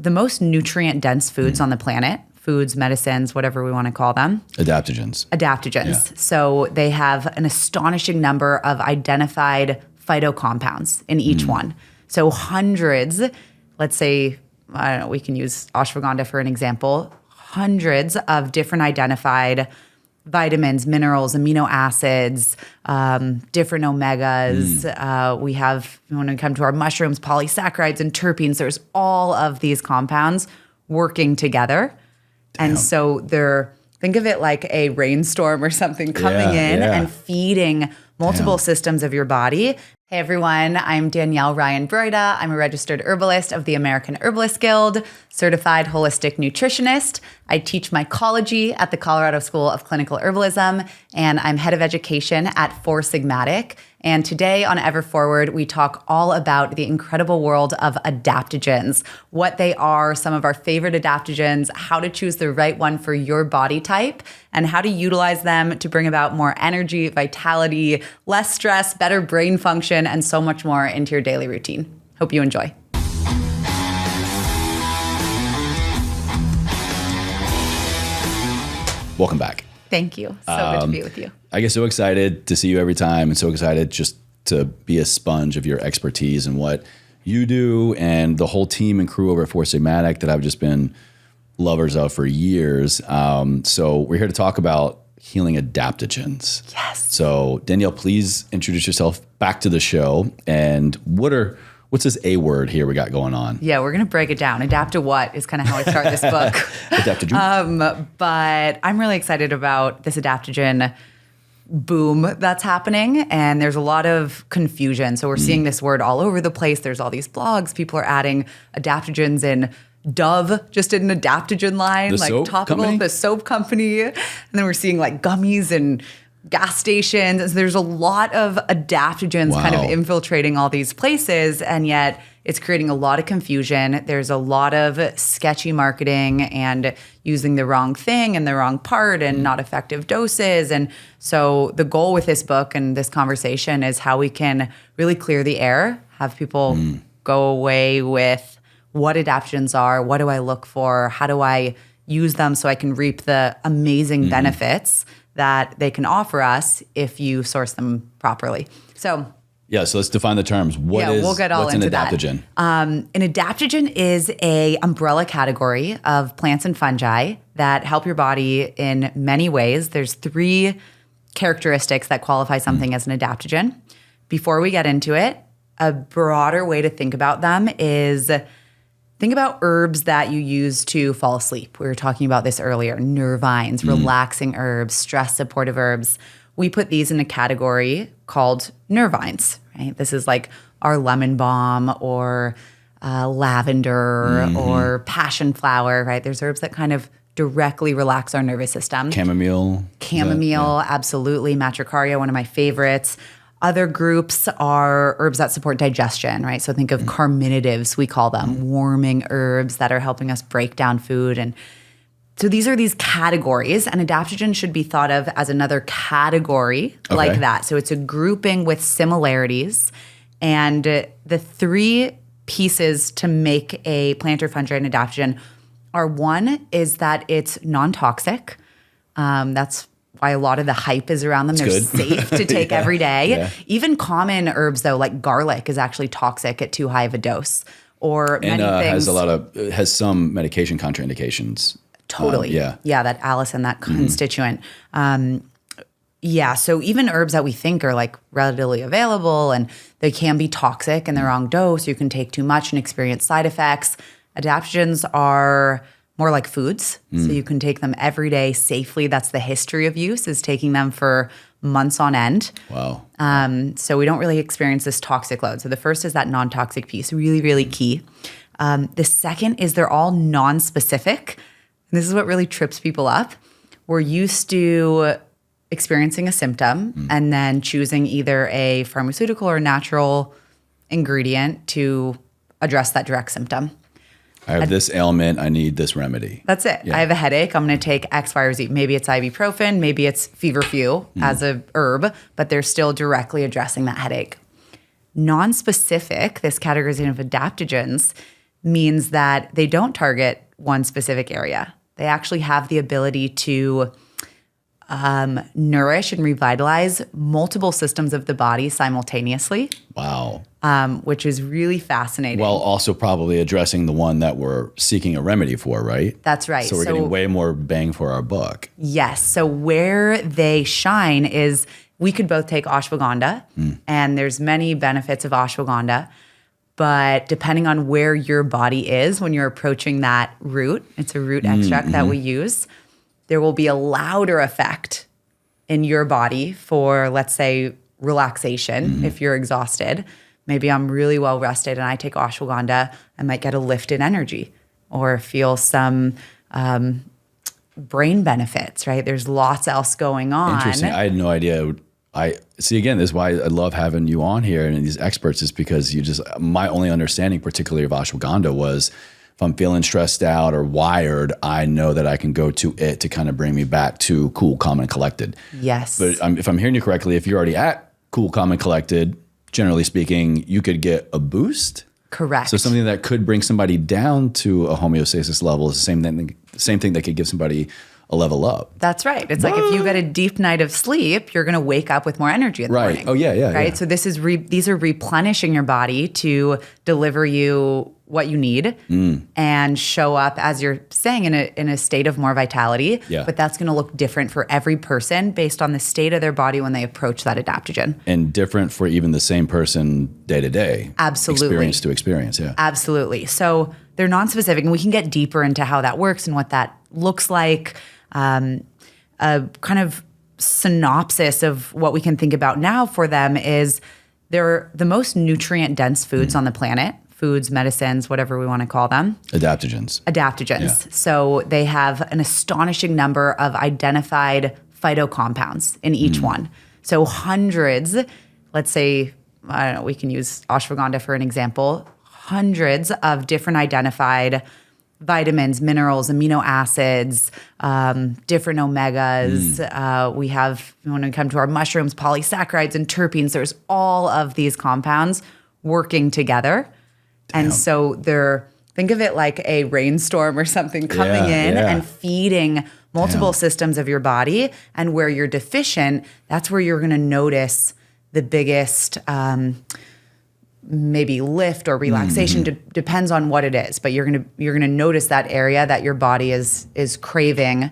the most nutrient-dense foods on the planet. Foods, medicines, whatever we want to call them. Adaptogens. Yeah. So they have an astonishing number of identified phytocompounds in each one. So hundreds, let's say, I don't know, we can use ashwagandha for an example, hundreds of different identified vitamins, minerals, amino acids, different omegas. We have, when we come to our mushrooms, polysaccharides and terpenes, there's all of these compounds working together. Damn. And so think of it like a rainstorm or something coming in and feeding multiple systems of your body. Hey everyone, I'm Danielle Ryan Broida. I'm a registered herbalist of the American Herbalist Guild, certified holistic nutritionist. I teach mycology at the Colorado School of Clinical Herbalism, and I'm head of education at Four Sigmatic. And today on Ever Forward, we talk all about the incredible world of adaptogens, what they are, some of our favorite adaptogens, how to choose the right one for your body type, and how to utilize them to bring about more energy, vitality, less stress, better brain function, and so much more into your daily routine. Hope you enjoy. Welcome back. Thank you. So good to be with you. I get so excited to see you every time, and so excited just to be a sponge of your expertise and what you do and the whole team and crew over at Four Sigmatic that I've just been lovers of for years. So we're here to talk about healing adaptogens. Yes. So Danielle, please introduce yourself back to the show. And what's this A word here we got going on? Yeah, we're going to break it down. Adapt to what is kind of how I start this book. Adaptogen. But I'm really excited about this adaptogen boom that's happening. And there's a lot of confusion. So we're seeing this word all over the place. There's all these blogs. People are adding adaptogens in. Dove just did an adaptogen line, the like soap topical, company? the soap company. And then we're seeing like gummies and gas stations. So there's a lot of adaptogens kind of infiltrating all these places, and yet it's creating a lot of confusion. There's a lot of sketchy marketing and using the wrong thing and the wrong part and not effective doses. And so the goal with this book and this conversation is how we can really clear the air, have people go away with what adaptogens are, what do I look for, how do I use them so I can reap the amazing benefits that they can offer us if you source them properly. So let's define the terms. We'll get all what's into an adaptogen? An adaptogen is a umbrella category of plants and fungi that help your body in many ways. There's 3 characteristics that qualify something as an adaptogen. Before we get into it, a broader way to think about them is think about herbs that you use to fall asleep. We were talking about this earlier. Nervines, relaxing herbs, stress supportive herbs. We put these in a category called nervines, right? This is like our lemon balm or lavender or passion flower, right? There's herbs that kind of directly relax our nervous system. Chamomile, absolutely. Matricaria, one of my favorites. Other groups are herbs that support digestion, right? So think of carminatives, we call them, warming herbs that are helping us break down food. And so these are these categories, and adaptogen should be thought of as another category like that. So it's a grouping with similarities. And the 3 pieces to make a plant or fungi an adaptogen are, one is that it's non-toxic. That's why a lot of the hype is around them. They're safe to take every day. Yeah. Even common herbs, though, like garlic is actually toxic at too high of a dose. Or many things. Has some medication contraindications. Totally. Yeah, that allicin, that constituent. So even herbs that we think are like readily available and they can be toxic in the wrong dose, you can take too much and experience side effects. Adaptogens are more like foods. So you can take them every day safely. That's the history of use, is taking them for months on end. Wow. So we don't really experience this toxic load. So the first is that non-toxic piece, really, really key. The second is they're all non-specific. And this is what really trips people up. We're used to experiencing a symptom and then choosing either a pharmaceutical or natural ingredient to address that direct symptom. I have this ailment, I need this remedy. That's it. Yeah. I have a headache, I'm going to take X, Y, or Z. Maybe it's ibuprofen, maybe it's feverfew as a herb, but they're still directly addressing that headache. Non-specific, this categorization of adaptogens, means that they don't target one specific area. They actually have the ability to nourish and revitalize multiple systems of the body simultaneously. Wow. Which is really fascinating. While also probably addressing the one that we're seeking a remedy for, right? That's right. So we're getting way more bang for our buck. Yes. So where they shine is we could both take ashwagandha, and there's many benefits of ashwagandha. But depending on where your body is when you're approaching that root, it's a root extract that we use, there will be a louder effect in your body for, let's say, relaxation if you're exhausted. Maybe I'm really well rested and I take ashwagandha, I might get a lift in energy or feel some brain benefits, right? There's lots else going on. Interesting. I had no idea. I see, again, this is why I love having you on here and these experts, is because my only understanding particularly of ashwagandha was if I'm feeling stressed out or wired, I know that I can go to it to kind of bring me back to cool, calm, and collected. Yes. But if I'm hearing you correctly, if you're already at cool, calm, and collected, generally speaking, you could get a boost. Correct. So something that could bring somebody down to a homeostasis level is the same thing that could give somebody a level up. That's right. It's like if you get a deep night of sleep, you're going to wake up with more energy in the morning. Oh, yeah. Right? Yeah. So these are replenishing your body to deliver you what you need and show up, as you're saying, in a state of more vitality. Yeah. But that's going to look different for every person based on the state of their body when they approach that adaptogen. And different for even the same person day to day. Absolutely. Experience to experience, yeah. Absolutely. So they're non-specific, and we can get deeper into how that works and what that looks like. A kind of synopsis of what we can think about now for them is they're the most nutrient-dense foods on the planet. Foods, medicines, whatever we want to call them. Adaptogens. Yeah. So they have an astonishing number of identified phytocompounds in each one. So hundreds, let's say, I don't know, we can use ashwagandha for an example, hundreds of different identified vitamins, minerals, amino acids, different omegas. We have, when we come to our mushrooms, polysaccharides and terpenes. There's all of these compounds working together. Damn. And so think of it like a rainstorm or something coming in and feeding multiple systems of your body. And where you're deficient, that's where you're going to notice the biggest maybe lift or relaxation. Depends on what it is, but you're gonna notice that area that your body is craving,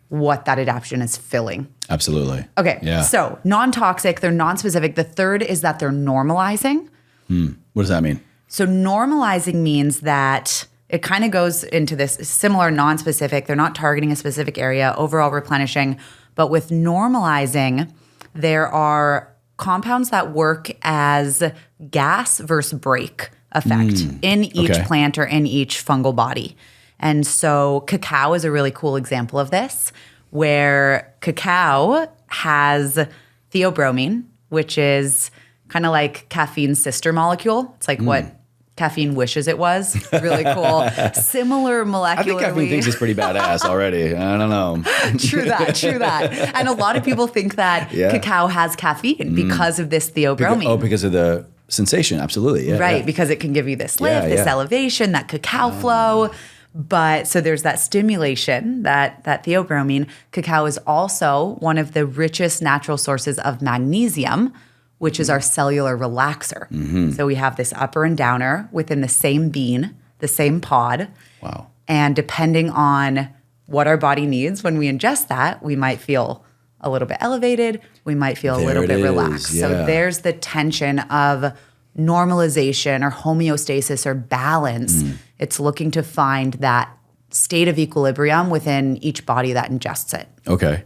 what that adaptogen is filling. Absolutely. Okay. Yeah. So non-toxic, they're non-specific. The third is that they're normalizing. What does that mean? So normalizing means that it kind of goes into this similar non-specific. They're not targeting a specific area, overall replenishing. But with normalizing, there are compounds that work as gas versus break effect in each plant or in each fungal body. And so cacao is a really cool example of this, where cacao has theobromine, which is kind of like caffeine's sister molecule. It's like what caffeine wishes it was. Really cool. Similar molecularly. I think caffeine thinks it's pretty badass already. I don't know. True that. And a lot of people think that cacao has caffeine because of this theobromine. Because of the sensation. Absolutely. Yeah. Right, Yeah. because it can give you this lift, this elevation, that cacao flow. But so there's that stimulation, that theobromine. Cacao is also one of the richest natural sources of magnesium, which is our cellular relaxer. So we have this upper and downer within the same bean, the same pod. Wow. And depending on what our body needs when we ingest that, we might feel a little bit elevated, we might feel a little bit relaxed. Yeah. So there's the tension of normalization or homeostasis or balance. It's looking to find that state of equilibrium within each body that ingests it. Okay.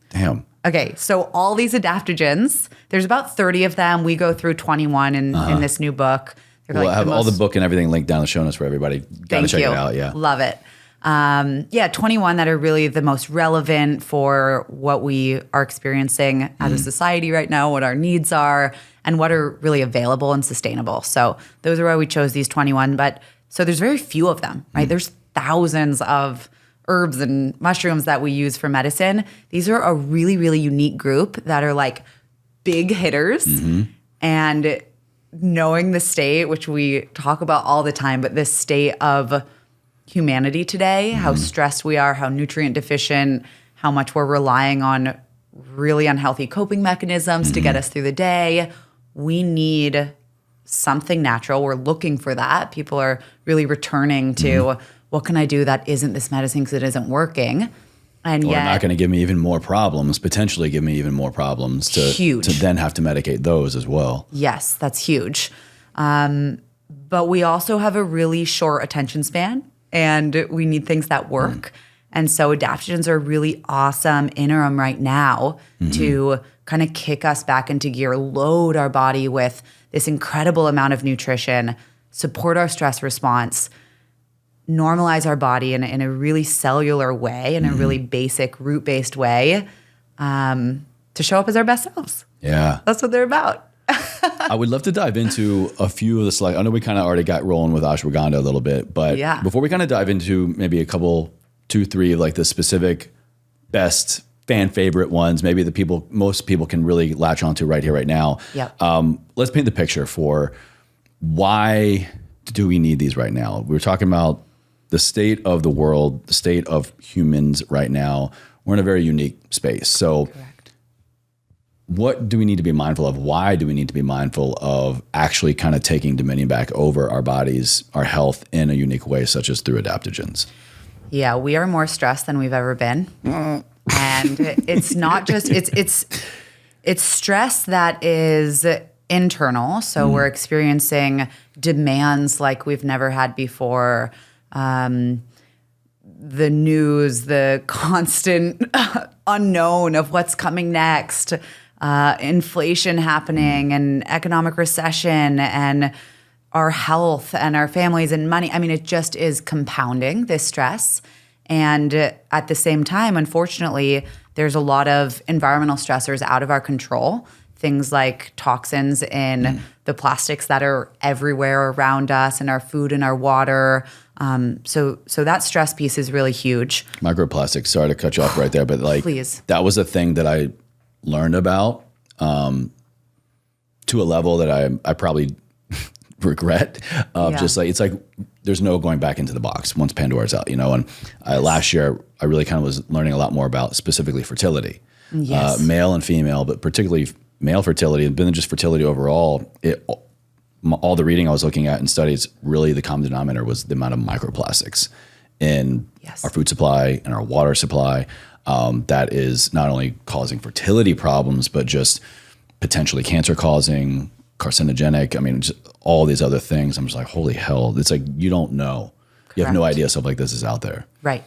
Damn. Okay, so all these adaptogens, there's about 30 of them. We go through 21 in this new book. They're We'll have all the book and everything linked down in the show notes for everybody. Gotta check it out, yeah. Love it. 21 that are really the most relevant for what we are experiencing as a society right now, what our needs are, and what are really available and sustainable. So those are why we chose these 21. But so there's very few of them, right? There's thousands of herbs and mushrooms that we use for medicine. These are a really, really unique group that are like big hitters. And knowing the state, which we talk about all the time, but this state of humanity today, how stressed we are, how nutrient deficient, how much we're relying on really unhealthy coping mechanisms to get us through the day. We need something natural. We're looking for that. People are really returning to what can I do that isn't this medicine because it isn't working. And or yet, not going to give me even more problems, potentially give me even more problems to then have to medicate those as well. Yes, that's huge. But we also have a really short attention span and we need things that work. And so adaptogens are a really awesome interim right now to kind of kick us back into gear, load our body with this incredible amount of nutrition, support our stress response, normalize our body in a really cellular way, in a really basic root-based way, to show up as our best selves. Yeah. That's what they're about. I would love to dive into a few of the slides. I know we kind of already got rolling with ashwagandha a little bit, but before we kind of dive into maybe a couple, 2, 3 of like the specific best fan favorite ones, maybe most people can really latch onto right here, right now. Yep. Let's paint the picture for why do we need these right now? We're talking about the state of the world, the state of humans right now. We're in a very unique space. So what do we need to be mindful of? Why do we need to be mindful of actually kind of taking dominion back over our bodies, our health in a unique way, such as through adaptogens? Yeah, we are more stressed than we've ever been. And it's not just, it's stress that is internal. So we're experiencing demands like we've never had before. The news, the constant unknown of what's coming next, inflation happening and economic recession and our health and our families and money. I mean, it just is compounding this stress. And at the same time, unfortunately, there's a lot of environmental stressors out of our control. Things like toxins in the plastics that are everywhere around us, in our food and our water. So that stress piece is really huge. Microplastics, sorry to cut you off right there, but like Please. That was a thing that I learned about to a level that I probably regret of just like, it's like there's no going back into the box once Pandora's out, you know? And last year I really kind of was learning a lot more about specifically fertility, male and female, but particularly male fertility and then just fertility overall. All the reading I was looking at in studies, really the common denominator was the amount of microplastics in our food supply and our water supply. That is not only causing fertility problems, but just potentially cancer causing, carcinogenic. I mean, just all these other things. I'm just like, holy hell. It's like, you don't know. Correct. You have no idea stuff like this is out there. Right.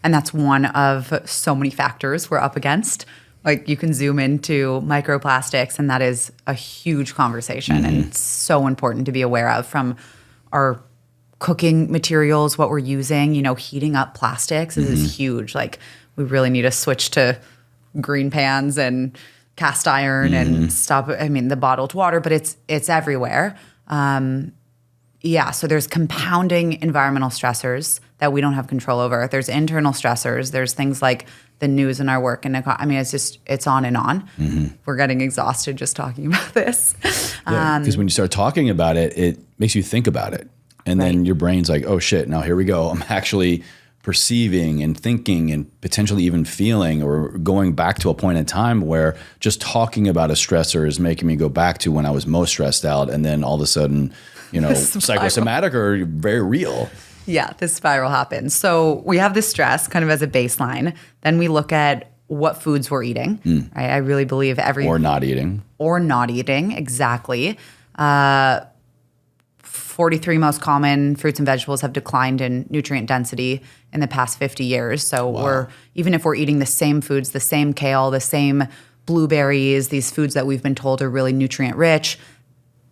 And that's one of so many factors we're up against. Like you can zoom into microplastics and that is a huge conversation and it's so important to be aware of from our cooking materials, what we're using, you know, heating up plastics is huge. Like we really need to switch to green pans and cast iron and stop, I mean, the bottled water, but it's everywhere. So there's compounding environmental stressors that we don't have control over. There's internal stressors. There's things like the news in our work. And I mean, it's on and on. We're getting exhausted just talking about this. Because when you start talking about it, it makes you think about it. And then your brain's like, oh shit, now here we go. I'm actually perceiving and thinking and potentially even feeling or going back to a point in time where just talking about a stressor is making me go back to when I was most stressed out. And then all of a sudden, you know, psychosomatic or very real. Yeah, this spiral happens. So we have this stress kind of as a baseline. Then we look at what foods we're eating. Right? I really believe Or not eating. Or not eating, exactly. 43 most common fruits and vegetables have declined in nutrient density in the past 50 years. So even if we're eating the same foods, the same kale, the same blueberries, these foods that we've been told are really nutrient rich,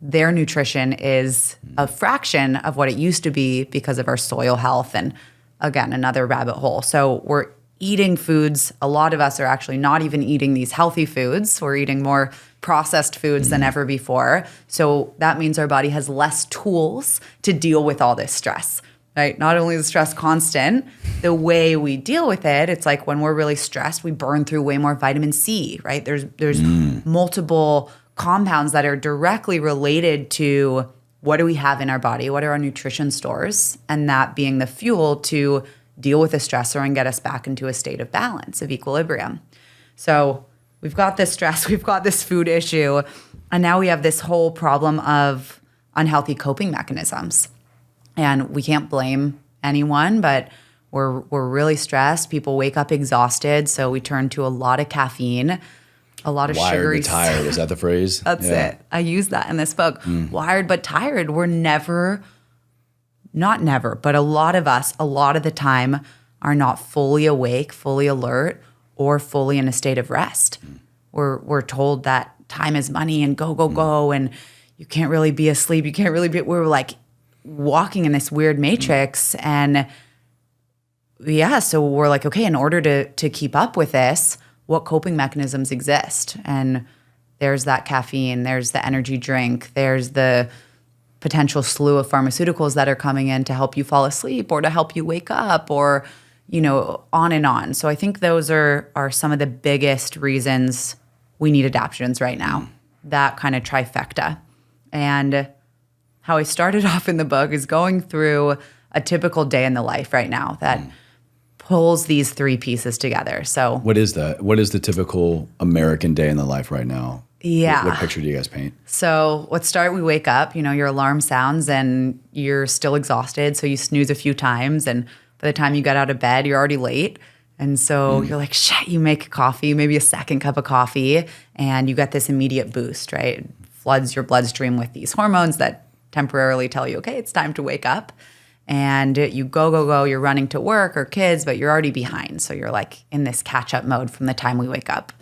their nutrition is a fraction of what it used to be because of our soil health. And again, another rabbit hole. So we're eating foods. A lot of us are actually not even eating these healthy foods. We're eating more processed foods than ever before. So that means our body has less tools to deal with all this stress, right? Not only is stress constant, the way we deal with it, it's like when we're really stressed, we burn through way more vitamin C, right? There's multiple compounds that are directly related to what do we have in our body, what are our nutrition stores, and that being the fuel to deal with a stressor and get us back into a state of balance, of equilibrium. So we've got this stress, we've got this food issue, and now we have this whole problem of unhealthy coping mechanisms. And we can't blame anyone, but we're really stressed. People wake up exhausted, so we turn to a lot of caffeine, a lot of Wired sugary. but tired, is that the phrase? That's it. I use that in this book. Wired but tired. We're not never, but a lot of us, a lot of the time, are not fully awake, fully alert, or fully in a state of rest. We're told that time is money and go, and you can't really be asleep. You can't really be. We're like walking in this weird matrix, and so we're like, okay, in order to keep up with this, what coping mechanisms exist? And there's that caffeine, there's the energy drink, there's the potential slew of pharmaceuticals that are coming in to help you fall asleep or to help you wake up, or, on and on. So I think those are some of the biggest reasons we need adaptogens right now, that kind of trifecta. And how I started off in the book is going through a typical day in the life right now that pulls these three pieces together. So What is that? What is the typical American day in the life right now? Yeah. What picture do you guys paint? So let's start, we wake up, your alarm sounds and you're still exhausted. So you snooze a few times, and by the time you get out of bed, you're already late. And so you're like, shit, you make coffee, maybe a second cup of coffee, and you get this immediate boost, right? It floods your bloodstream with these hormones that temporarily tell you, okay, it's time to wake up. And you go, you're running to work or kids, but you're already behind. So you're like in this catch-up mode from the time we wake up.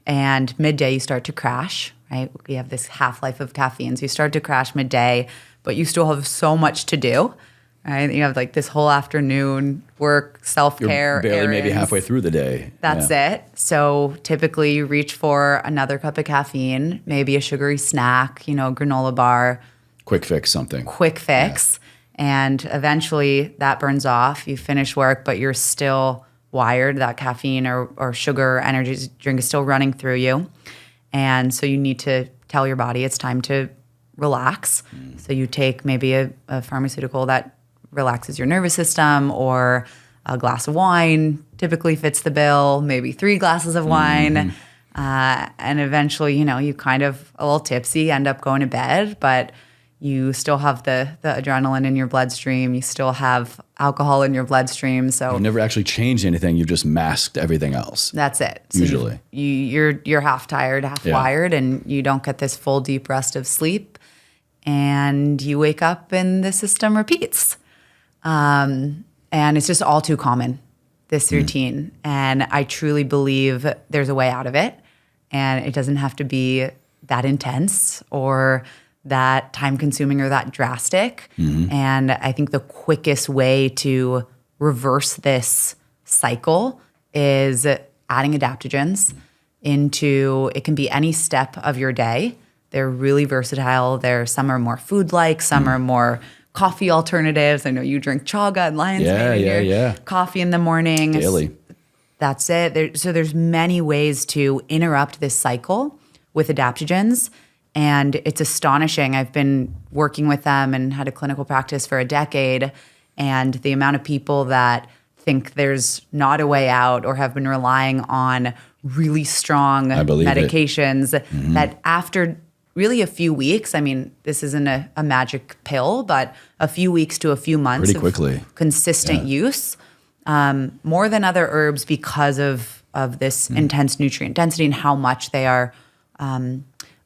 And midday, you start to crash, right? We have this half-life of caffeine. So you start to crash midday, but you still have so much to do, right? You have like this whole afternoon, work, self-care, You're barely errands. maybe halfway through the day. That's it. So typically you reach for another cup of caffeine, maybe a sugary snack, granola bar. Quick fix something. Quick fix. And eventually that burns off. You finish work, but you're still wired. That caffeine or sugar or energy drink is still running through you. And so you need to tell your body it's time to relax. So you take maybe a pharmaceutical that relaxes your nervous system, or a glass of wine typically fits the bill, maybe 3 glasses of wine. And eventually, you kind of a little tipsy, end up going to bed, but you still have the adrenaline in your bloodstream. You still have alcohol in your bloodstream. So You've never actually changed anything. You've just masked everything else. that's it. So Usually. you're half tired, half wired, and you don't get this full deep rest of sleep. And you wake up and the system repeats. And it's just all too common, this routine. And I truly believe there's a way out of it. And it doesn't have to be that intense or that time consuming or that drastic. And I think the quickest way to reverse this cycle is adding adaptogens into, it can be any step of your day. They're really versatile. Some are more food-like, some are more coffee alternatives. I know you drink chaga and lion's mane in your coffee in the morning. Daily. That's it. So there's many ways to interrupt this cycle with adaptogens. And it's astonishing. I've been working with them and had a clinical practice for a decade. And the amount of people that think there's not a way out or have been relying on really strong medications that after really a few weeks, I mean, this isn't a magic pill, but a few weeks to a few months Pretty quickly. of consistent use, more than other herbs because of this intense nutrient density and how much they are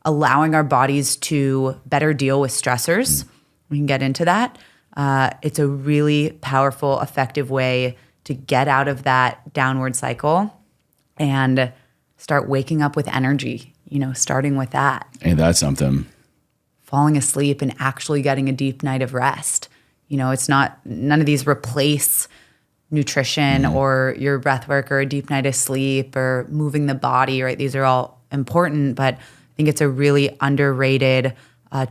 allowing our bodies to better deal with stressors. We can get into that. It's a really powerful, effective way to get out of that downward cycle and start waking up with energy, starting with that. Ain't that something? Falling asleep and actually getting a deep night of rest. It's none of these replace nutrition or your breath work or a deep night of sleep or moving the body, right? These are all important, but I think it's a really underrated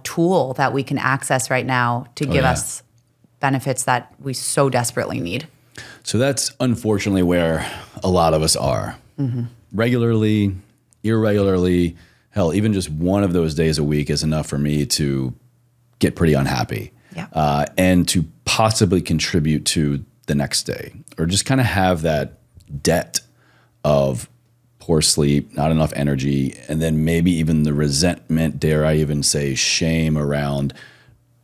tool that we can access right now to give us benefits that we so desperately need. So that's unfortunately where a lot of us are. Regularly, irregularly, hell, even just one of those days a week is enough for me to get pretty unhappy. Yeah. And to possibly contribute to the next day, or just kind of have that debt of poor sleep, not enough energy, and then maybe even the resentment, dare I even say shame around,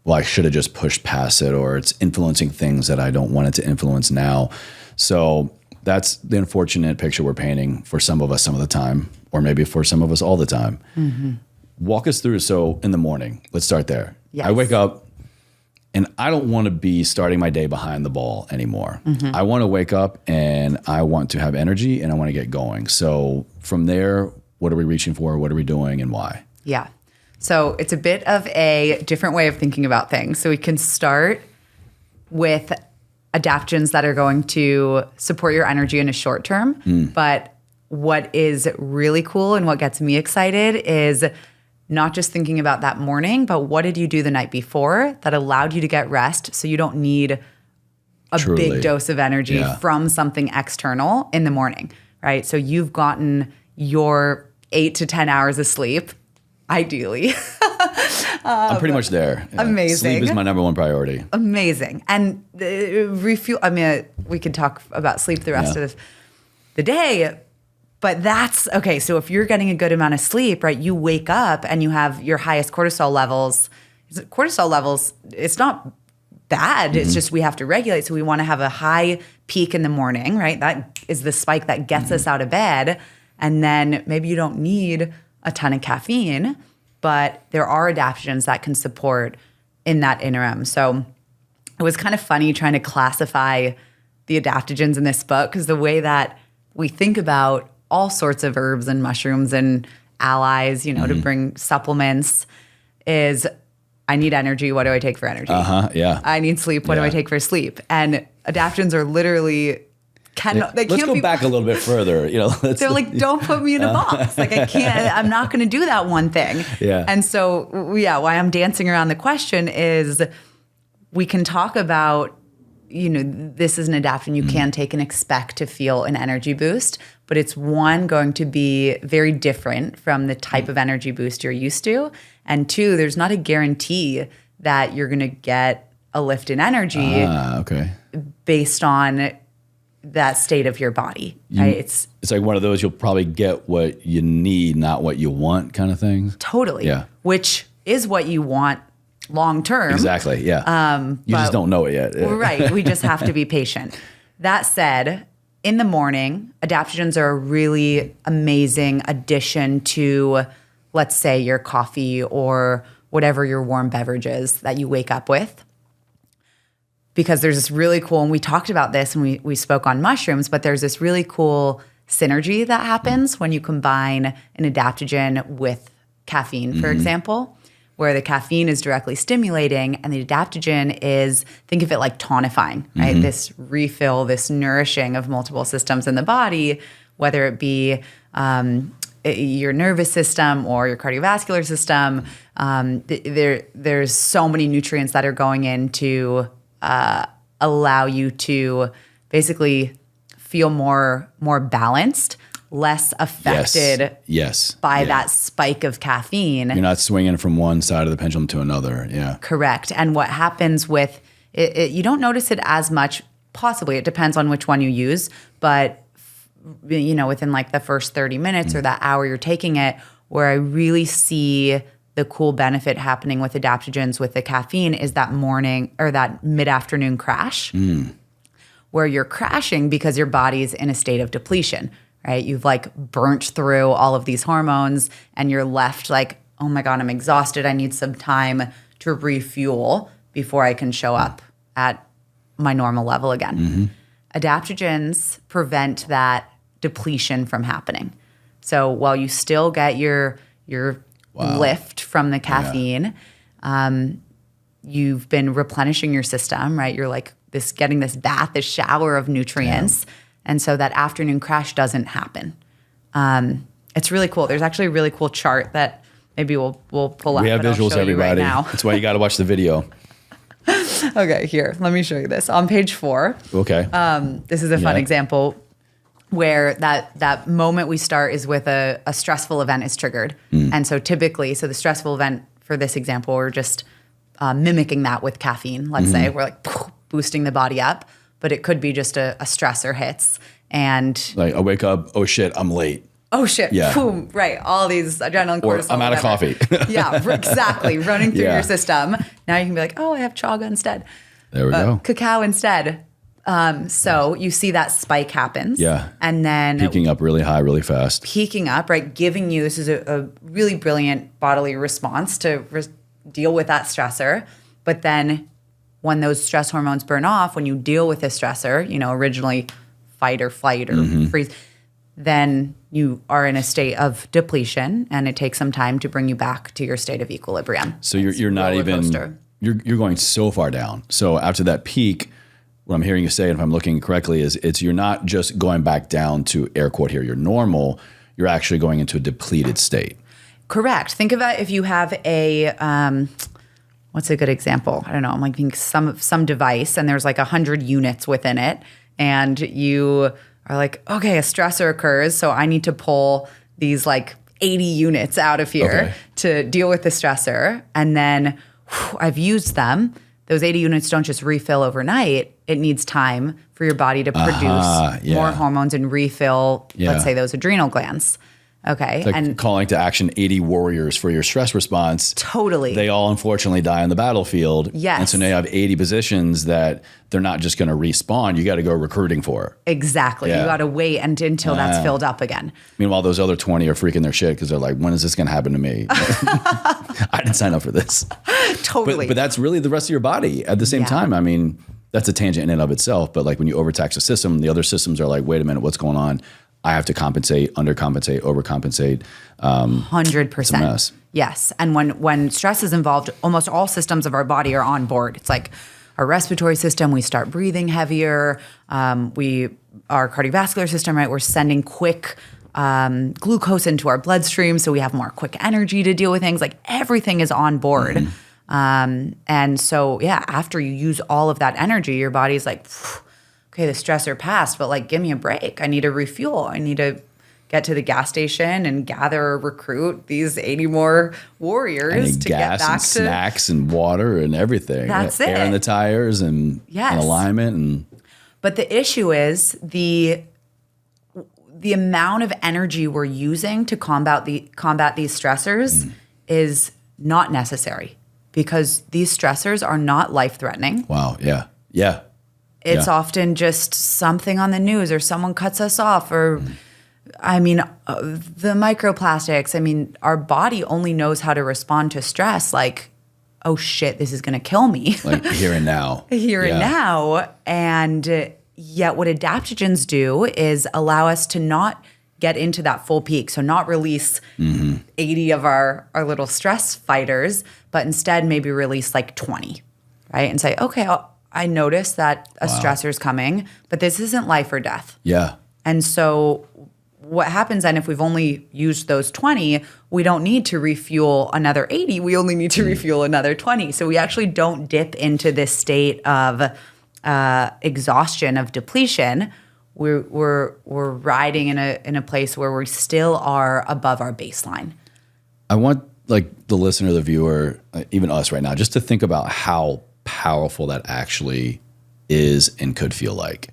well, I should have just pushed past it, or it's influencing things that I don't want it to influence now. So that's the unfortunate picture we're painting for some of us some of the time, or maybe for some of us all the time. Mm-hmm. Walk us through. So in the morning, let's start there. Yes. I wake up and I don't want to be starting my day behind the ball anymore. Mm-hmm. I want to wake up and I want to have energy and I want to get going. So from there, what are we reaching for? What are we doing and why? Yeah. So it's a bit of a different way of thinking about things. So we can start with adaptogens that are going to support your energy in a short term. But what is really cool and what gets me excited is not just thinking about that morning, but what did you do the night before that allowed you to get rest so you don't need a big dose of energy from something external in the morning, right? So you've gotten your 8 to 10 hours of sleep, ideally. I'm pretty much there. Yeah. Amazing. Sleep is my number one priority. Amazing. And refuel, I mean, we could talk about sleep the rest of the day, but that's, okay, so if you're getting a good amount of sleep, right, you wake up and you have your highest cortisol levels. Cortisol levels, it's not bad. It's just we have to regulate. So we want to have a high peak in the morning, right? That is the spike that gets us out of bed. And then maybe you don't need a ton of caffeine, but there are adaptogens that can support in that interim. So it was kind of funny trying to classify the adaptogens in this book, because the way that we think about all sorts of herbs and mushrooms and allies, to bring supplements is, I need energy. What do I take for energy? Yeah. I need sleep. What do I take for sleep? And adaptogens are literally Let's go back a little bit further. They're like, don't put me in a box. Like I can't. I'm not going to do that one thing. Yeah. And so, why I'm dancing around the question is, we can talk about, this is an adaptogen you can take and expect to feel an energy boost, but it's going to be very different from the type of energy boost you're used to. And two, there's not a guarantee that you're going to get a lift in energy based on that state of your body. Right? It's like one of those, you'll probably get what you need, not what you want kind of thing. Totally. Yeah. Which is what you want long term. Exactly. Yeah. You just don't know it yet. Right. We just have to be patient. That said, in the morning, adaptogens are a really amazing addition to, let's say, your coffee or whatever your warm beverage is that you wake up with. Because there's this really cool, and we talked about this and we spoke on mushrooms, but there's this really cool synergy that happens when you combine an adaptogen with caffeine, for example, where the caffeine is directly stimulating and the adaptogen is, think of it like tonifying, right? This refill, this nourishing of multiple systems in the body, whether it be your nervous system or your cardiovascular system. There's so many nutrients that are going in to allow you to basically feel more balanced, less affected by that spike of caffeine. You're not swinging from one side of the pendulum to another. Yeah. Correct. And what happens with it, you don't notice it as much, possibly. It depends on which one you use. But, within like the first 30 minutes or that hour you're taking it, where I really see the cool benefit happening with adaptogens with the caffeine is that morning or that mid-afternoon crash, where you're crashing because your body's in a state of depletion, right? You've like burnt through all of these hormones and you're left like, oh my God, I'm exhausted. I need some time to refuel before I can show up at my normal level again. Adaptogens prevent that depletion from happening. So while you still get your lift from the caffeine, you've been replenishing your system, right? You're like getting this bath, this shower of nutrients. And so that afternoon crash doesn't happen. It's really cool. There's actually a really cool chart that maybe we'll pull up. We have visuals, everybody. Right now. That's why you got to watch the video. Okay, here, let me show you this. On page 4. Okay. This is a fun example. where that moment we start is with a stressful event is triggered. And so typically, the stressful event for this example, we're just mimicking that with caffeine, let's say. We're like boosting the body up, but it could be just a stressor hits. And like I wake up, oh shit, I'm late. Oh shit, Yeah. boom, right. All these adrenaline, Or cortisol, I'm out of coffee. Yeah, exactly. Running through Yeah. your system. Now you can be like, oh, I have chaga instead. There we go. Cacao instead. So you see that spike happens. Yeah. And then Peaking up really high, really fast. peaking up, right? Giving you, this is a really brilliant bodily response to deal with that stressor. But then when those stress hormones burn off, when you deal with the stressor, originally fight or flight or freeze, then you are in a state of depletion and it takes some time to bring you back to your state of equilibrium. So you're not even, you're going so far down. So after that peak, what I'm hearing you say, and if I'm looking correctly, is you're not just going back down to, air quote here, you're normal, you're actually going into a depleted state. Correct. Think about if you have a, what's a good example? I don't know. I'm like thinking some device and there's like 100 units within it and you are like, okay, a stressor occurs, so I need to pull these like 80 units out of here to deal with the stressor. And then I've used them. Those 80 units don't just refill overnight. It needs time for your body to produce more hormones and refill, let's say, those adrenal glands. Okay. It's like and calling to action 80 warriors for your stress response. Totally. They all unfortunately die on the battlefield. Yes. And so now you have 80 positions that they're not just going to respawn. You got to go recruiting for. Exactly. Yeah. You got to wait until that's filled up again. Meanwhile, those other 20 are freaking their shit because they're like, when is this going to happen to me? I didn't sign up for this. Totally. But that's really the rest of your body at the same time. I mean, that's a tangent in and of itself. But like when you overtax a system, the other systems are like, wait a minute, what's going on? I have to compensate, undercompensate, overcompensate. 100%. It's a mess. Yes. And when stress is involved, almost all systems of our body are on board. It's like our respiratory system, we start breathing heavier. Our cardiovascular system, right? We're sending quick glucose into our bloodstream, so we have more quick energy to deal with things. Like everything is on board. And so, after you use all of that energy, your body's like, okay, the stressor passed, but like, give me a break. I need to refuel. I need to get to the gas station and recruit these 80 more warriors to gas get back and to snacks and water and everything. That's it. Air in the tires and alignment. But the issue is the amount of energy we're using to combat these stressors is not necessary because these stressors are not life-threatening. Wow. Yeah. Yeah. It's often just something on the news or someone cuts us off or, the microplastics. Our body only knows how to respond to stress like, oh shit, this is going to kill me. Like here and now. And now. And yet what adaptogens do is allow us to not get into that full peak. So not release 80 of our little stress fighters, but instead maybe release like 20, right? And say, okay, I notice that a stressor is coming, but this isn't life or death. Yeah. And so what happens then if we've only used those 20, we don't need to refuel another 80. We only need to refuel another 20. So we actually don't dip into this state of exhaustion, of depletion. We're riding in a place where we still are above our baseline. I want like the listener, the viewer, even us right now, just to think about how powerful that actually is and could feel like.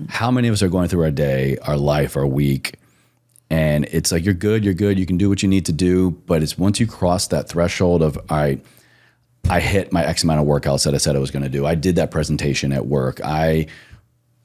How many of us are going through our day, our life, our week, and it's like, you're good, you can do what you need to do, but it's once you cross that threshold of, all right, I hit my X amount of workouts that I said I was going to do. I did that presentation at work. I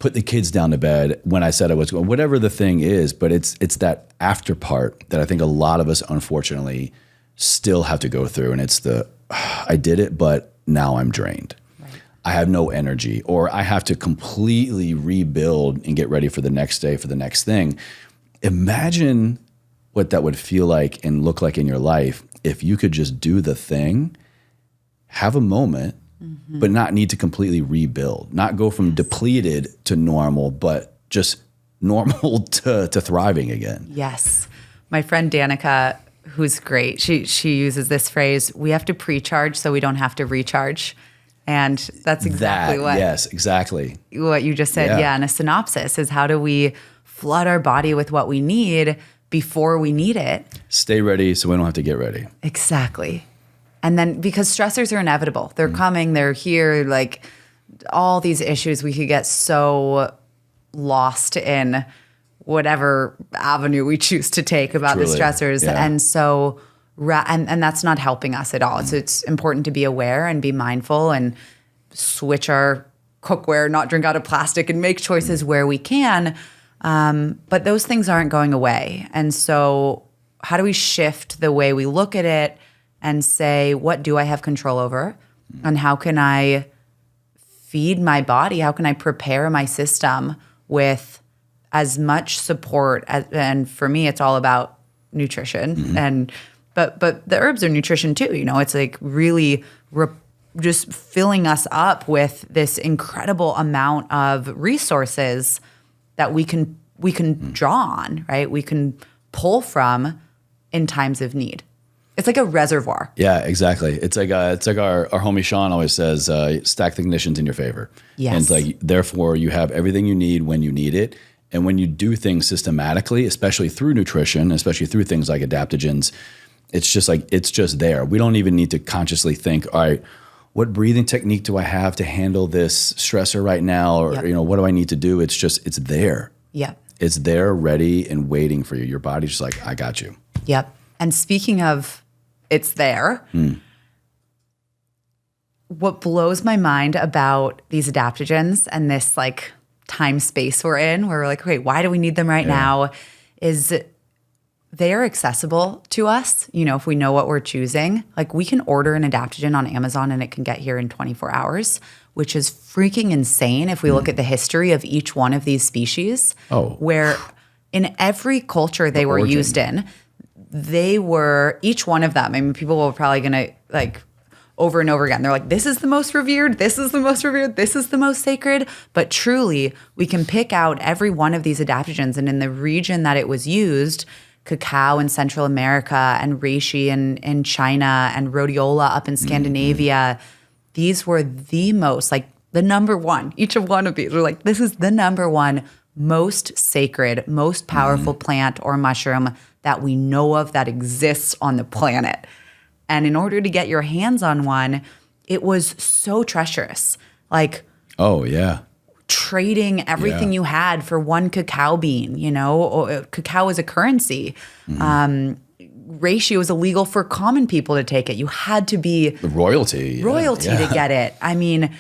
put the kids down to bed when I said I was going, whatever the thing is, but it's that after part that I think a lot of us, unfortunately, still have to go through. And it's I did it, but now I'm drained. Right. I have no energy, or I have to completely rebuild and get ready for the next day, for the next thing. Imagine what that would feel like and look like in your life if you could just do the thing, have a moment, but not need to completely rebuild, not go from depleted to normal, but just normal to thriving again. Yes. My friend Danica, who's great, she uses this phrase, we have to precharge so we don't have to recharge. And that's exactly Yes, exactly. what you just said. Yeah. In a synopsis is how do we flood our body with what we need before we need it. Stay ready so we don't have to get ready. Exactly. And then because stressors are inevitable, they're coming, they're here, like all these issues, we could get so lost in whatever avenue we choose to take about the stressors. Yeah. And so, and that's not helping us at all. So it's important to be aware and be mindful and switch our cookware, not drink out of plastic, and make choices where we can. But those things aren't going away. And so how do we shift the way we look at it and say, what do I have control over? And how can I feed my body? How can I prepare my system with as much support and for me, it's all about nutrition. But the herbs are nutrition too. It's like really just filling us up with this incredible amount of resources that we can draw on, right? We can pull from in times of need. It's like a reservoir. Yeah, exactly. It's like our homie Sean always says, stack the conditions in your favor. Yes. And it's like, therefore you have everything you need when you need it. And when you do things systematically, especially through nutrition, especially through things like adaptogens, it's just there. We don't even need to consciously think, all right, what breathing technique do I have to handle this stressor right now? Or, what do I need to do? It's there. Yeah. It's there, ready and waiting for you. Your body's just like, I got you. Yep. And speaking of it's there, what blows my mind about these adaptogens and this like time space we're in, where we're like, wait, why do we need them right now? Is they are accessible to us, if we know what we're choosing. Like we can order an adaptogen on Amazon and it can get here in 24 hours, which is freaking insane if we look at the history of each one of these species. Where in every culture they were used in, they were, each one of them, I mean, people were probably going to like over and over again. They're like, this is the most revered, this is the most revered, this is the most sacred. But truly, we can pick out every one of these adaptogens. And in the region that it was used, cacao in Central America and reishi in China and rhodiola up in Scandinavia, these were the most, like the number one, each of one of these were like, this is the number one most sacred, most powerful plant or mushroom that we know of that exists on the planet. And in order to get your hands on one, it was so treacherous. Like, trading everything you had for one cacao bean, cacao is a currency. Reishi was illegal for common people to take it. You had to be royalty to get it. I mean,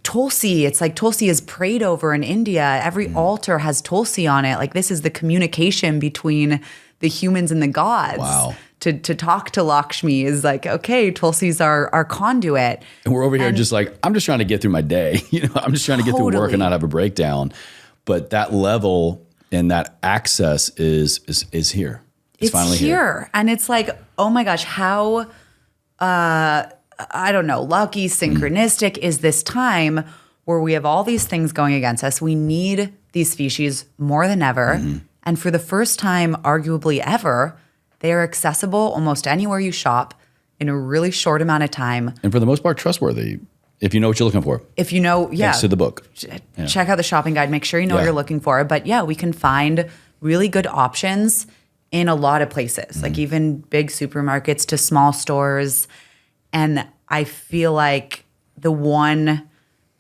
Tulsi, it's like Tulsi is prayed over in India. Every altar has Tulsi on it. Like this is the communication between the humans and the gods. Wow. To talk to Lakshmi is like, okay, Tulsi's our conduit. And we're over here just like, I'm just trying to get through my day. I'm just trying to get through work and not have a breakdown. But that level and that access is here. It's finally here. And it's like, oh my gosh, how I don't know, lucky, synchronistic is this time where we have all these things going against us. We need these species more than ever. And for the first time, arguably ever, they are accessible almost anywhere you shop in a really short amount of time. And for the most part, trustworthy, if you know what you're looking for. If you know, Thanks to the book. Check out the shopping guide. Make sure you know what you're looking for. But we can find really good options in a lot of places, like even big supermarkets to small stores. And I feel like the one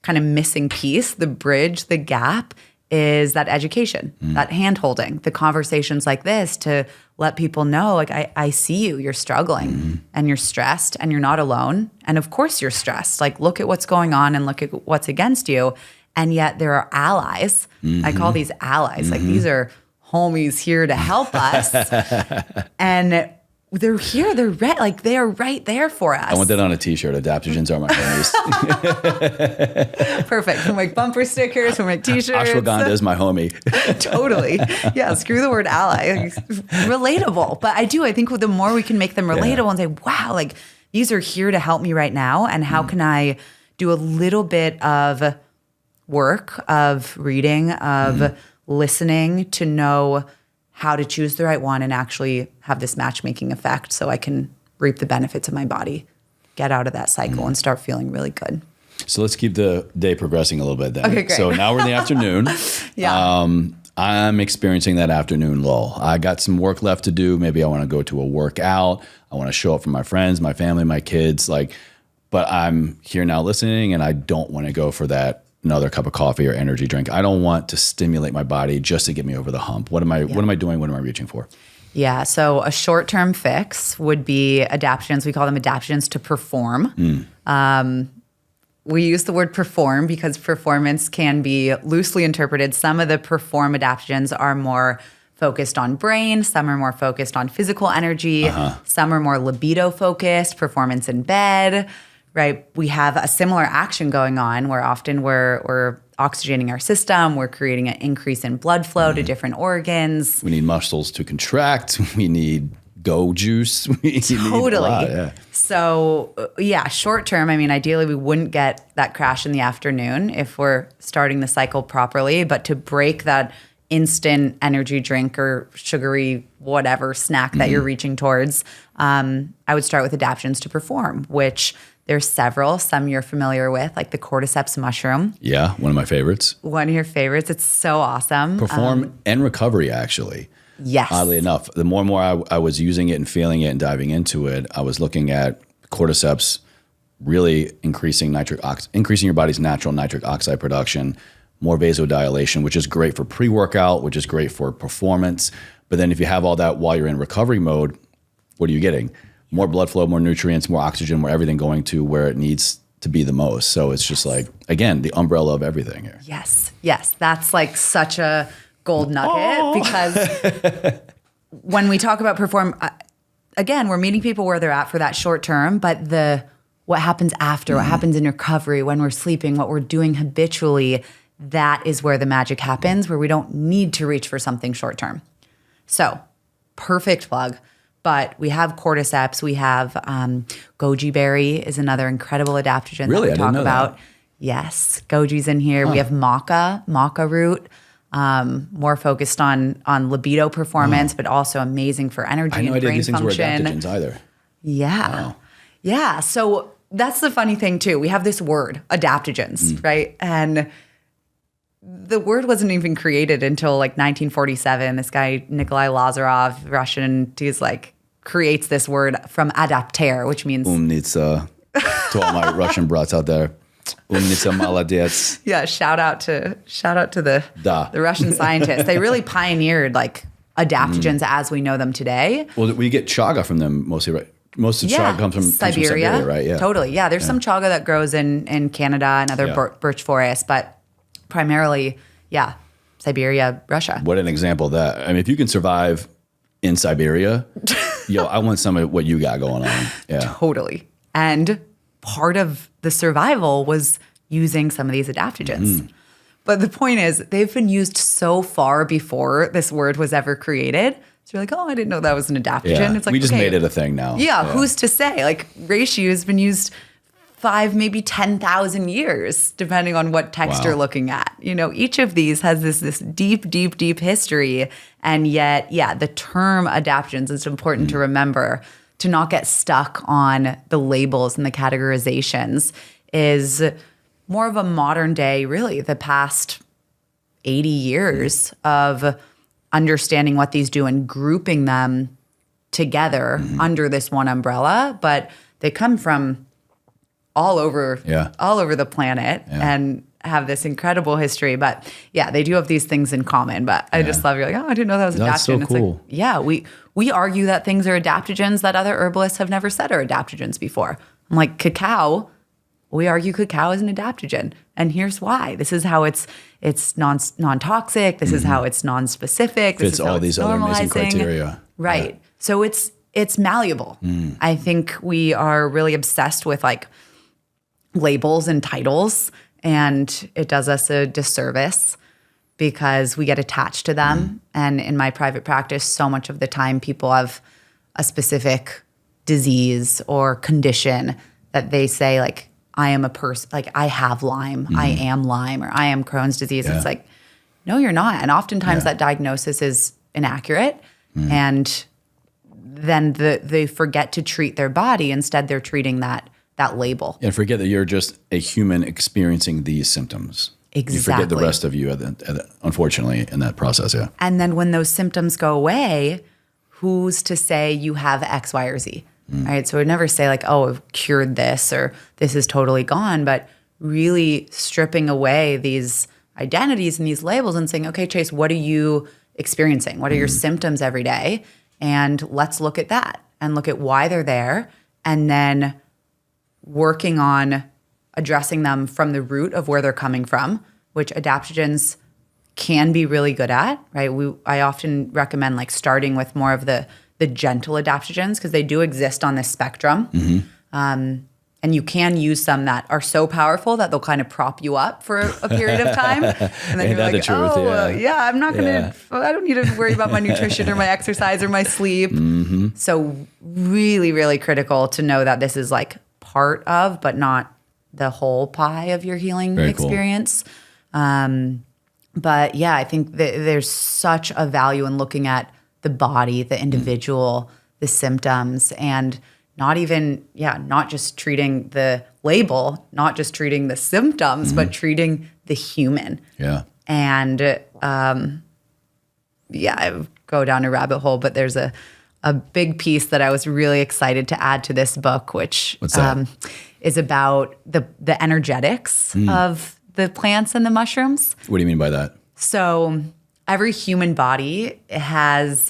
kind of missing piece, the bridge, the gap, is that education, that hand-holding, the conversations like this to let people know, like, I see you, you're struggling and you're stressed and you're not alone. And of course you're stressed. Like, look at what's going on and look at what's against you. And yet there are allies. I call these allies. Like, these are homies here to help us. And they're here. They're like they are right there for us. I want that on a T-shirt. Adaptogens are my homies. Perfect. We'll make bumper stickers. We'll make T-shirts. Ashwagandha is my homie. Totally. Yeah. Screw the word ally. Relatable. But I think the more we can make them relatable and say, wow, like these are here to help me right now. And how can I do a little bit of work, of reading, of listening to know how to choose the right one and actually have this matchmaking effect so I can reap the benefits of my body, get out of that cycle and start feeling really good. So let's keep the day progressing a little bit then. Okay, great. So now we're in the afternoon. I'm experiencing that afternoon lull. I got some work left to do. Maybe I want to go to a workout. I want to show up for my friends, my family, my kids. But I'm here now listening, and I don't want to go for that another cup of coffee or energy drink. I don't want to stimulate my body just to get me over the hump. What am I doing? What am I reaching for? Yeah. So a short-term fix would be adaptogens. We call them adaptogens to perform. We use the word perform because performance can be loosely interpreted. Some of the perform adaptogens are more focused on brain. Some are more focused on physical energy. Some are more libido focused, performance in bed, right? We have a similar action going on where often we're oxygenating our system. We're creating an increase in blood flow to different organs. We need muscles to contract. We need go juice. We Totally. need a lot, yeah. So short term, I mean, ideally we wouldn't get that crash in the afternoon if we're starting the cycle properly, but to break that instant energy drink or sugary whatever snack that you're reaching towards, I would start with adaptogens to perform, which there's several. Some you're familiar with, like the Cordyceps mushroom. Yeah, one of my favorites. One of your favorites. It's so awesome. Perform and recovery, actually. Yes. Oddly enough, the more and more I was using it and feeling it and diving into it, I was looking at Cordyceps really increasing your body's natural nitric oxide production, more vasodilation, which is great for pre-workout, which is great for performance. But then if you have all that while you're in recovery mode, what are you getting? More blood flow, more nutrients, more oxygen, more everything going to where it needs to be the most. So it's just like, again, the umbrella of everything here. Yes. That's like such a gold nugget because when we talk about perform, again, we're meeting people where they're at for that short term, but what happens after, what happens in recovery, when we're sleeping, what we're doing habitually, that is where the magic happens, where we don't need to reach for something short term. So perfect plug. But we have Cordyceps, we have goji berry is another incredible adaptogen Really? that we talk about. Yes, goji's in here. We have maca root. More focused on libido performance, but also amazing for energy and brain function. I know these things were adaptogens either. Yeah. Wow. Yeah. So that's the funny thing too. We have this word, adaptogens, right? And the word wasn't even created until like 1947. This guy, Nikolai Lazarov, Russian, he's like, creates this word from adapter, which means... Umnitsa. To all my Russian brats out there. Umnitsa maladets. Yeah, shout out to the Russian scientists. They really pioneered like adaptogens as we know them today. Well, we get chaga from them mostly, right? Most of the chaga comes from Siberia, right? Yeah, totally. Yeah, there's some chaga that grows in Canada and other birch forests, but primarily, Siberia, Russia. What an example of that. I mean, if you can survive in Siberia, I want some of what you got going on. Yeah, totally. And part of the survival was using some of these adaptogens. But the point is, they've been used so far before this word was ever created. So you're like, oh, I didn't know that was an adaptogen. Yeah. It's like, we just made it a thing now. Yeah, who's to say? Like reishi has been used 5, maybe 10,000 years, depending on what text you're looking at. Each of these has this deep, deep, deep history. And yet, the term adaptogens is important to remember, to not get stuck on the labels and the categorizations, is more of a modern day, really, the past 80 years of understanding what these do and grouping them together under this one umbrella. But they come from all over the planet and have this incredible history. But they do have these things in common. But I just love, you're like, oh, I didn't know that was adaptogen. That's so cool. It's like, we argue that things are adaptogens that other herbalists have never said are adaptogens before. I'm like, cacao, we argue cacao is an adaptogen. And here's why. This is how it's non-toxic. This is how it's non-specific. This Fits is how all it's these other amazing criteria. Right. Yeah. So it's malleable. I think we are really obsessed with like labels and titles, and it does us a disservice because we get attached to them. And in my private practice, so much of the time people have a specific disease or condition that they say like, I am a person, like I have Lyme, I am Lyme, or I am Crohn's disease. It's like, no, you're not. And oftentimes that diagnosis is inaccurate. And then they forget to treat their body. Instead, they're treating that label. And forget that you're just a human experiencing these symptoms. Exactly. You forget the rest of you, unfortunately, in that process. Yeah. And then when those symptoms go away, who's to say you have X, Y, or Z? Right. So I would never say like, oh, I've cured this or this is totally gone, but really stripping away these identities and these labels and saying, okay, Chase, what are you experiencing? What are your symptoms every day? And let's look at that and look at why they're there. And then working on addressing them from the root of where they're coming from, which adaptogens can be really good at, right? I often recommend like starting with more of the gentle adaptogens because they do exist on this spectrum. And you can use some that are so powerful that they'll kind of prop you up for a period of time. And then you're like, I'm not going to, I don't need to worry about my nutrition or my exercise or my sleep. So really, really critical to know that this is like part of, but not the whole pie of your healing experience. Cool. But yeah, I think that there's such a value in looking at the body, the individual, the symptoms, and not just treating the label, not just treating the symptoms, but treating the human. Yeah. And I go down a rabbit hole, but there's a big piece that I was really excited to add to this book, which is about the energetics of the plants and the mushrooms. What do you mean by that? So every human body has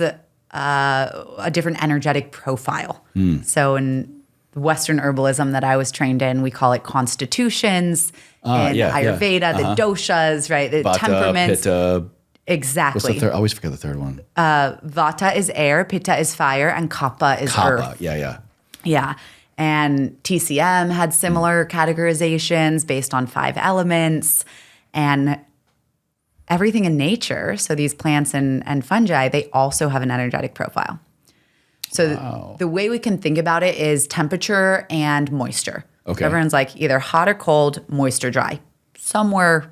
a different energetic profile. So in Western herbalism that I was trained in, we call it constitutions. In Ayurveda, the doshas, right? The Vata, temperaments. Pitta. Exactly. What's the third? I always forget the third one. Vata is air, Pitta is fire, and Kapha is earth. Yeah. And TCM had similar categorizations based on 5 elements. And everything in nature, so these plants and fungi, they also have an energetic profile. So the way we can think about it is temperature and moisture. Okay. So everyone's like either hot or cold, moist or dry. Somewhere,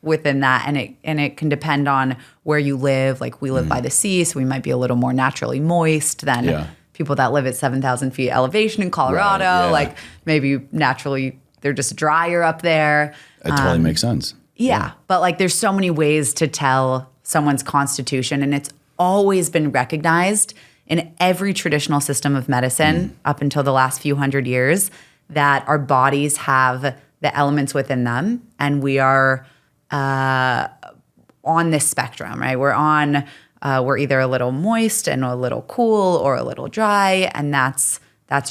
within that. And it can depend on where you live. Like we live by the sea, so we might be a little more naturally moist than people that live at 7,000 feet elevation in Colorado. Right, yeah. Like maybe naturally they're just drier up there. It totally makes sense. Yeah. But like there's so many ways to tell someone's constitution, and it's always been recognized in every traditional system of medicine up until the last few hundred years that our bodies have the elements within them, and we are on this spectrum, right? We're either a little moist and a little cool or a little dry, and that's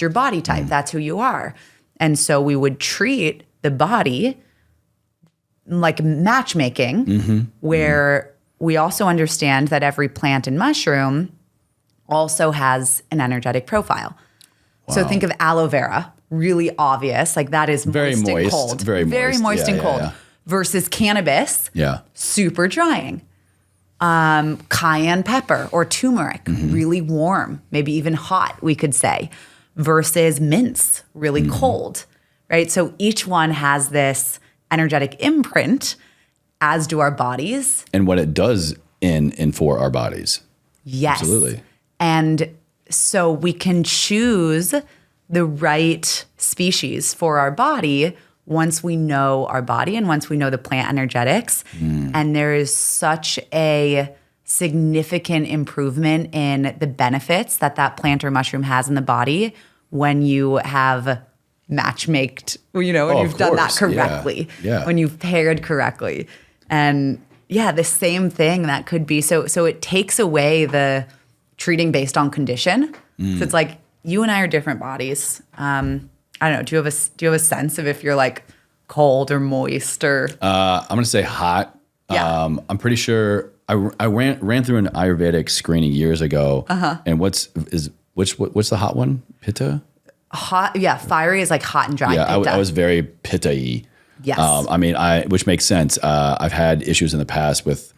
your body type. That's who you are. And so we would treat the body like matchmaking, where we also understand that every plant and mushroom also has an energetic profile. Wow. So think of aloe vera, really obvious, like that is very moist and cold. Very moist and cold. Versus cannabis, super drying. Cayenne pepper or turmeric, really warm, maybe even hot, we could say, versus mints, really cold, right? So each one has this energetic imprint, as do our bodies. And what it does in for our bodies. Yes. Absolutely. And so we can choose the right species for our body once we know our body and once we know the plant energetics. And there is such a significant improvement in the benefits that plant or mushroom has in the body when you have matchmaked, when you've done that correctly, when you've paired correctly. And the same thing that could be, so it takes away the treating based on condition. So it's like you and I are different bodies. I don't know. Do you have a sense of if you're like cold or moist or? I'm gonna say hot. Yeah. I'm pretty sure I ran through an Ayurvedic screening years ago. And what's the hot one? Pitta. Hot, fiery is like hot and dry. Yeah, I was very pitta-y. Yes. Which makes sense. I've had issues in the past with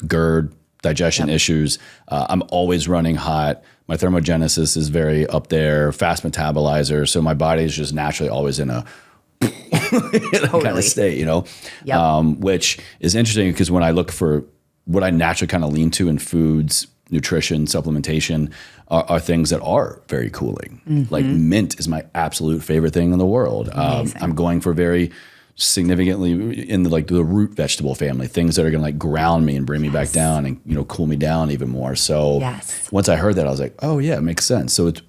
GERD, digestion issues. I'm always running hot. My thermogenesis is very up there, fast metabolizer. So my body is just naturally always in a kind of state, which is interesting because when I look for what I naturally kind of lean to in foods, nutrition, supplementation are things that are very cooling. Like mint is my absolute favorite thing in the world. I'm going for very significantly in the root vegetable family, things that are going to like ground me and bring me back down and, you know, cool me down even more. So once I heard that, I was like, oh yeah, it makes sense. So it's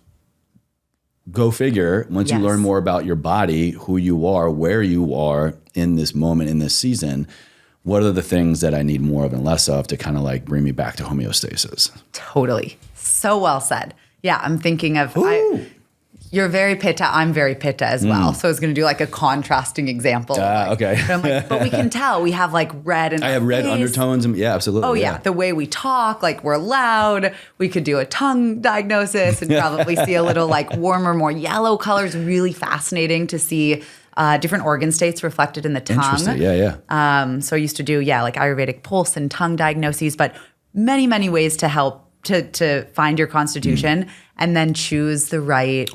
go figure. Once you learn more about your body, who you are, where you are in this moment, in this season, what are the things that I need more of and less of to kind of like bring me back to homeostasis? Totally. So well said. Yeah. I'm thinking of, you're very pitta. I'm very pitta as well. So I was going to do like a contrasting example. Okay. But I'm like, but we can tell we have like red and I have red undertones. And, yeah, absolutely. Oh yeah. The way we talk, like we're loud. We could do a tongue diagnosis and probably see a little like warmer, more yellow colors. Really fascinating to see different organ states reflected in the tongue. Interesting. Yeah. So I used to do, like Ayurvedic pulse and tongue diagnoses, but many, many ways to help to find your constitution and then choose the right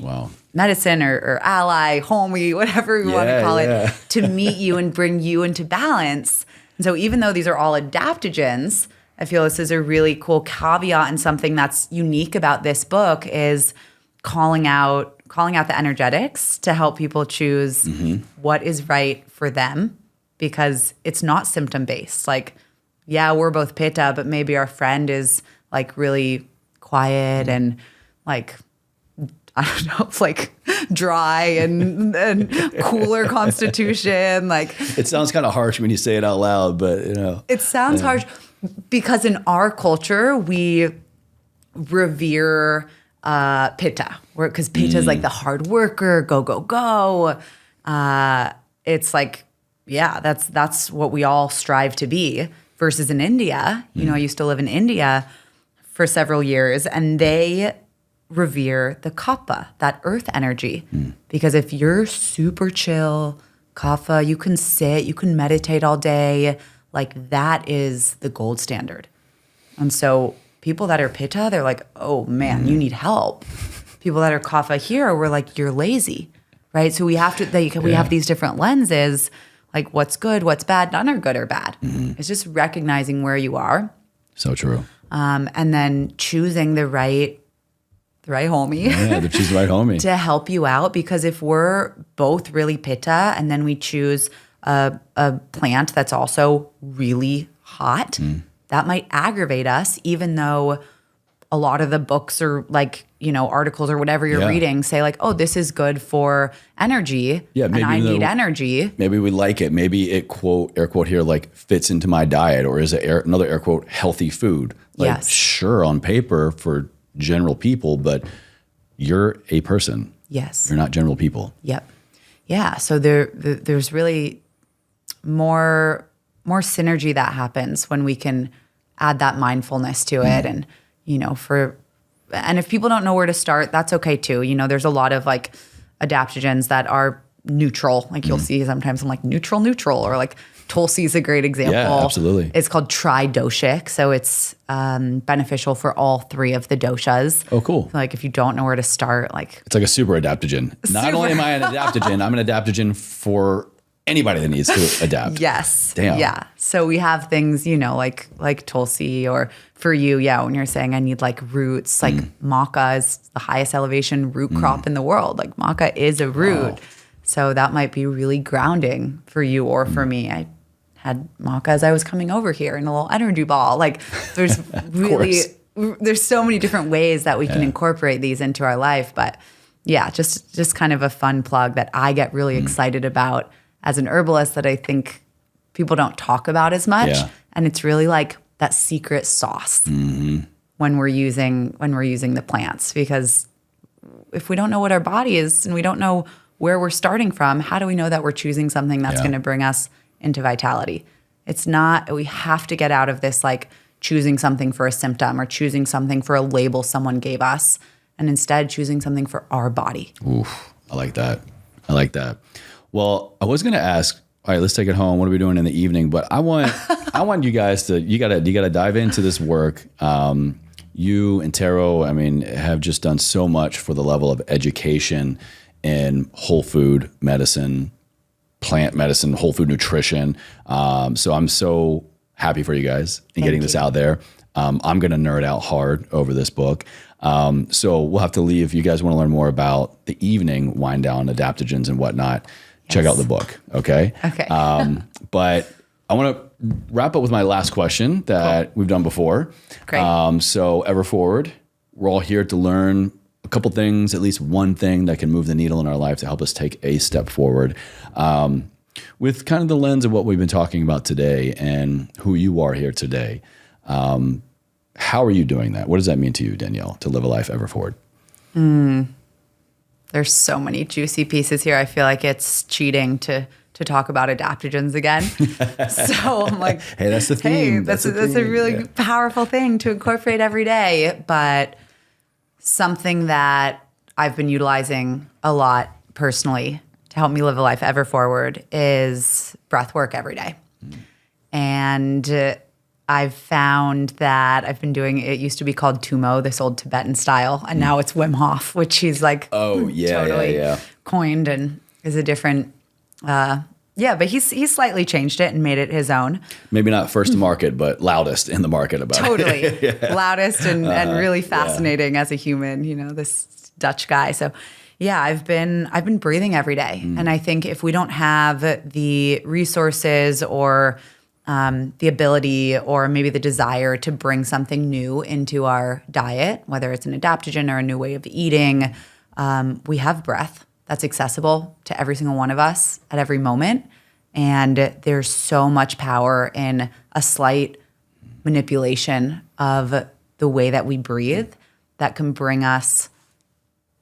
medicine or ally, homie, whatever you want to call it, to meet you and bring you into balance. And so even though these are all adaptogens, I feel this is a really cool caveat, and something that's unique about this book is calling out the energetics to help people choose what is right for them, because it's not symptom based. Like, yeah, we're both pitta, but maybe our friend is like really quiet and like, I don't know, like dry and cooler constitution. Like, it sounds kind of harsh when you say it out loud, but you know, it sounds harsh because in our culture we revere pitta, because pitta is like the hard worker, go. It's like, that's what we all strive to be. Versus in India, you know, I used to live in India for several years, and they revere the kapha, that earth energy. Because if you're super chill, kapha, you can sit, you can meditate all day, like that is the gold standard. And so people that are pitta, they're like, oh man, you need help. People that are kapha here, we're like, you're lazy, right? So we have to, we have these different lenses, like what's good, what's bad. None are good or bad. It's just recognizing where you are. So true. And then choosing the right homie. Yeah, to choose the right homie. To help you out. Because if we're both really pitta and then we choose a plant that's also really hot, that might aggravate us, even though a lot of the books or like, you know, articles or whatever you're reading say like, oh, this is good for energy. Yeah, maybe and I need energy. Maybe we like it. Maybe it air quote here, like fits into my diet, or is it another air quote healthy food? Like sure, on paper for general people, but you're a person. Yes. You're not general people. Yep. Yeah. So there's really more synergy that happens when we can add that mindfulness to it. And, you know, and if people don't know where to start, that's okay too. You know, there's a lot of like adaptogens that are neutral. Like you'll see sometimes I'm like neutral, or like Tulsi is a great example. Yeah, absolutely. It's called tridoshic. So it's beneficial for all three of the doshas. Oh, cool. So like if you don't know where to start, like. It's like a super adaptogen. Not only am I an adaptogen, I'm an adaptogen for anybody that needs to adapt. Yes. Damn. Yeah. So we have things, you know, like Tulsi, or for you, when you're saying I need like roots, like maca is the highest elevation root crop in the world. Like maca is a root. Wow. So that might be really grounding for you or for me. I had maca as I was coming over here in a little energy ball. Like there's there's so many different ways that we can incorporate these into our life. But yeah, just kind of a fun plug that I get really excited about as an herbalist that I think people don't talk about as much. Yeah. And it's really like that secret sauce when we're using the plants. Because if we don't know what our body is and we don't know where we're starting from, how do we know that we're choosing something that's going to bring us into vitality? It's not, we have to get out of this like choosing something for a symptom or choosing something for a label someone gave us, and instead choosing something for our body. Oof, I like that. Well, I was going to ask, all right, let's take it home. What are we doing in the evening? But I want you guys to, you gotta dive into this work. You and Taro, I mean, have just done so much for the level of education in whole food medicine, plant medicine, whole food nutrition. So I'm so happy for you guys in getting this out there. I'm going to nerd out hard over this book. So we'll have to leave. If you guys want to learn more about the evening wind down, adaptogens and whatnot, check out the book. Okay. Okay. But I want to wrap up with my last question that we've done before. Great. So ever forward, we're all here to learn a couple things, at least one thing that can move the needle in our life to help us take a step forward. With kind of the lens of what we've been talking about today and who you are here today. How are you doing that? What does that mean to you, Danielle, to live a life ever forward? There's so many juicy pieces here. I feel like it's cheating to talk about adaptogens again. So I'm like, hey, that's the theme. Hey, that's a really powerful thing to incorporate every day. But something that I've been utilizing a lot personally to help me live a life ever forward is breath work every day. And I've found that I've been doing, it used to be called Tumo, this old Tibetan style, and now it's Wim Hof, which he's like totally coined and is a different, but he's slightly changed it and made it his own. Maybe not first to market, but loudest in the market about it. Loudest and really fascinating as a human, this Dutch guy. So yeah, I've been breathing every day. And I think if we don't have the resources or the ability or maybe the desire to bring something new into our diet, whether it's an adaptogen or a new way of eating, we have breath that's accessible to every single one of us at every moment. And there's so much power in a slight manipulation of the way that we breathe that can bring us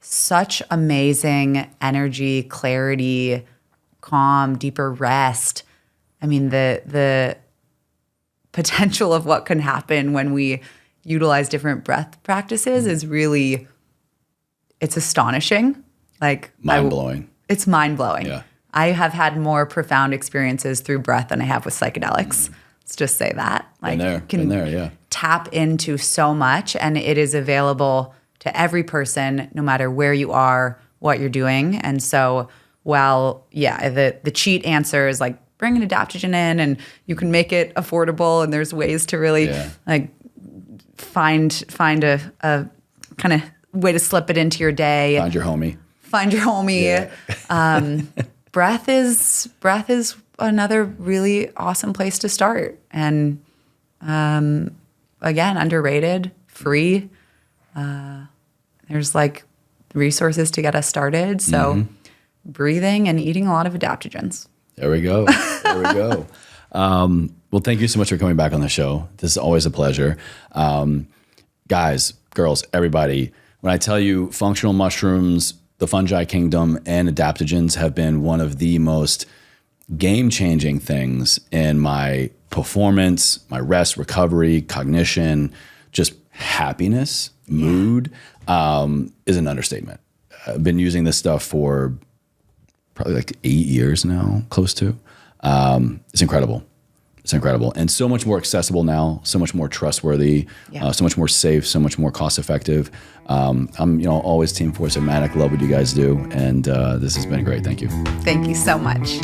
such amazing energy, clarity, calm, deeper rest. I mean, the potential of what can happen when we utilize different breath practices is really, it's astonishing. Like mind-blowing. It's mind-blowing. Yeah. I have had more profound experiences through breath than I have with psychedelics. Let's just say that. Like, been there, yeah. Tap into so much, and it is available to every person, no matter where you are, what you're doing. And so, the cheat answer is like, bring an adaptogen in and you can make it affordable, and there's ways to really find a kind of way to slip it into your day. Find your homie. Yeah. Breath is another really awesome place to start. And again, underrated, free. There's like resources to get us started. So breathing and eating a lot of adaptogens. There we go. Well, thank you so much for coming back on the show. This is always a pleasure. Guys, girls, everybody, when I tell you functional mushrooms, the fungi kingdom, and adaptogens have been one of the most game-changing things in my performance, my rest, recovery, cognition, just happiness, mood, is an understatement. I've been using this stuff for probably like 8 years now, close to. It's incredible. And so much more accessible now, so much more trustworthy, so much more safe, so much more cost effective. I'm always Team Four Sigmatic, love what you guys do. And this has been great. Thank you. Thank you so much.